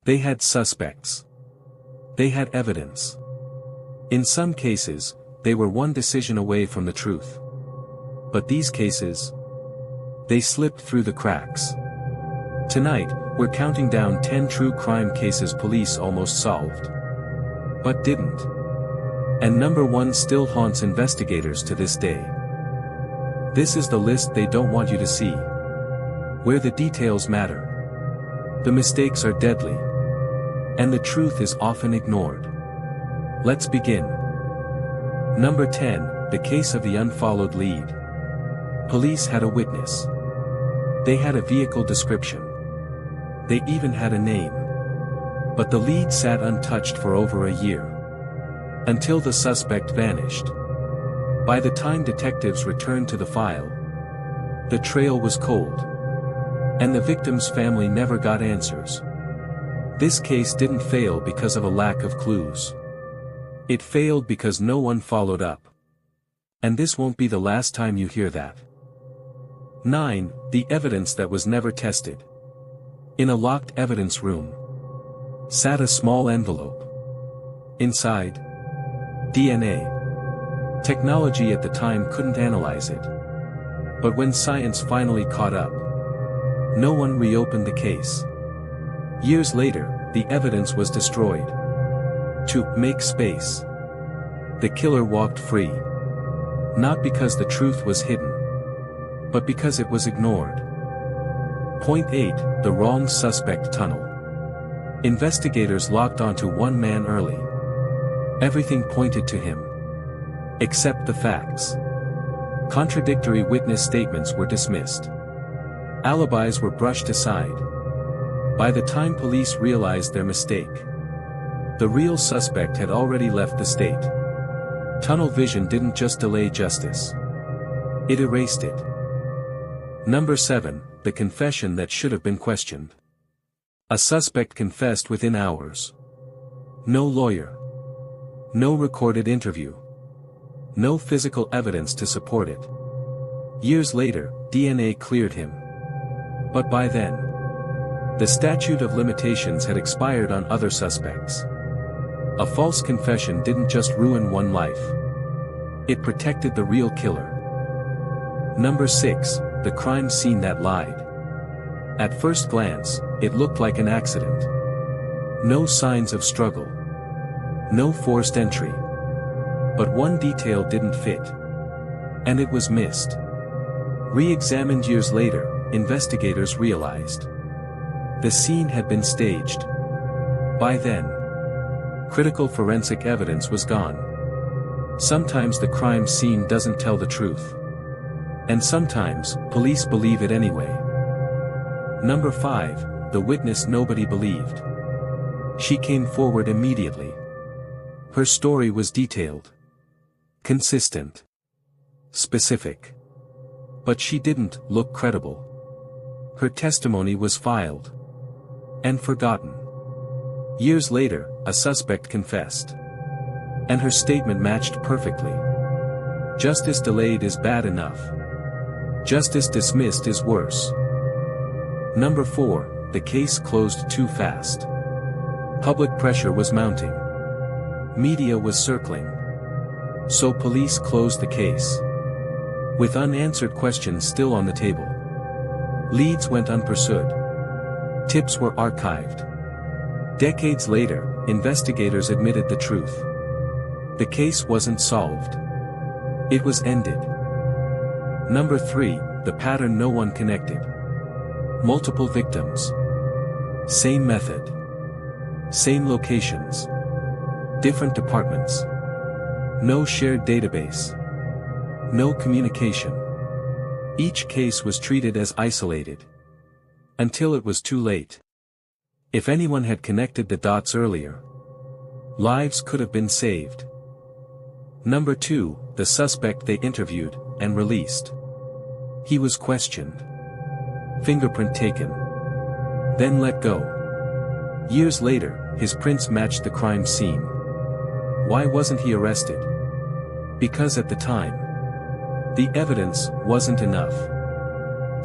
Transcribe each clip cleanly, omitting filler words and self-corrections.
They had suspects. They had evidence. In some cases, they were one decision away from the truth. But these cases, they slipped through the cracks. Tonight, we're counting down 10 true crime cases police almost solved, but didn't. And number 1 still haunts investigators to this day. This is the list they don't want you to see. Where the details matter. The mistakes are deadly. And the truth is often ignored. Let's begin. Number 10, the case of the unfollowed lead. Police had a witness. They had a vehicle description. They even had a name. But the lead sat untouched for over a year. Until the suspect vanished. By the time detectives returned to the file, the trail was cold. And the victim's family never got answers. This case didn't fail because of a lack of clues. It failed because no one followed up. And this won't be the last time you hear that. 9. The evidence that was never tested. In a locked evidence room sat a small envelope. Inside, DNA. Technology at the time couldn't analyze it. But when science finally caught up, no one reopened the case. Years later, the evidence was destroyed. To make space. The killer walked free. Not because the truth was hidden, but because it was ignored. Point 8, the wrong suspect tunnel. Investigators locked onto one man early. Everything pointed to him. Except the facts. Contradictory witness statements were dismissed. Alibis were brushed aside. By the time police realized their mistake, the real suspect had already left the state. Tunnel vision didn't just delay justice. It erased it. Number 7, the confession that should have been questioned. A suspect confessed within hours. No lawyer. No recorded interview. No physical evidence to support it. Years later, DNA cleared him. But by then, the statute of limitations had expired on other suspects. A false confession didn't just ruin one life. It protected the real killer. Number 6, the crime scene that lied. At first glance, it looked like an accident. No signs of struggle. No forced entry. But one detail didn't fit. And it was missed. Re-examined years later, investigators realized the scene had been staged. By then, critical forensic evidence was gone. Sometimes the crime scene doesn't tell the truth. And sometimes, police believe it anyway. Number 5, the witness nobody believed. She came forward immediately. Her story was detailed. Consistent. Specific. But she didn't look credible. Her testimony was filed. And forgotten. Years later, a suspect confessed. And her statement matched perfectly. Justice delayed is bad enough. Justice dismissed is worse. Number 4, the case closed too fast. Public pressure was mounting. Media was circling. So police closed the case. With unanswered questions still on the table. Leads went unpursued. Tips were archived. Decades later, investigators admitted the truth. The case wasn't solved. It was ended. Number 3, the pattern no one connected. Multiple victims. Same method. Same locations. Different departments. No shared database. No communication. Each case was treated as isolated. Until it was too late. If anyone had connected the dots earlier, lives could have been saved. Number 2, the suspect they interviewed and released. He was questioned. Fingerprint taken. Then let go. Years later, his prints matched the crime scene. Why wasn't he arrested? Because at the time, the evidence wasn't enough.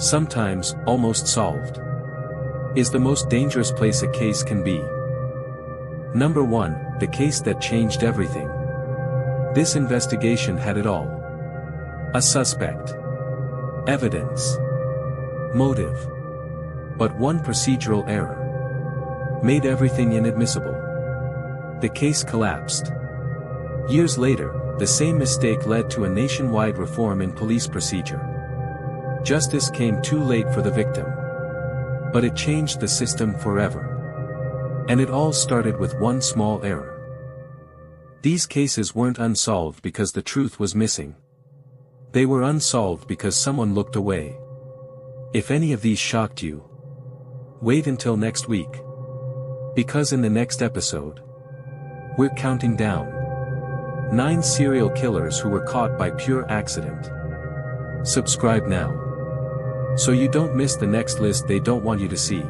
Sometimes, almost solved. is the most dangerous place a case can be. Number 1, the case that changed everything. This investigation had it all. A suspect. Evidence. Motive. But one procedural error made everything inadmissible. The case collapsed. Years later, the same mistake led to a nationwide reform in police procedure. Justice came too late for the victim. But it changed the system forever. And it all started with one small error. These cases weren't unsolved because the truth was missing. They were unsolved because someone looked away. If any of these shocked you, wait until next week. Because in the next episode, we're counting down 9 serial killers who were caught by pure accident. Subscribe now, so you don't miss the next list they don't want you to see.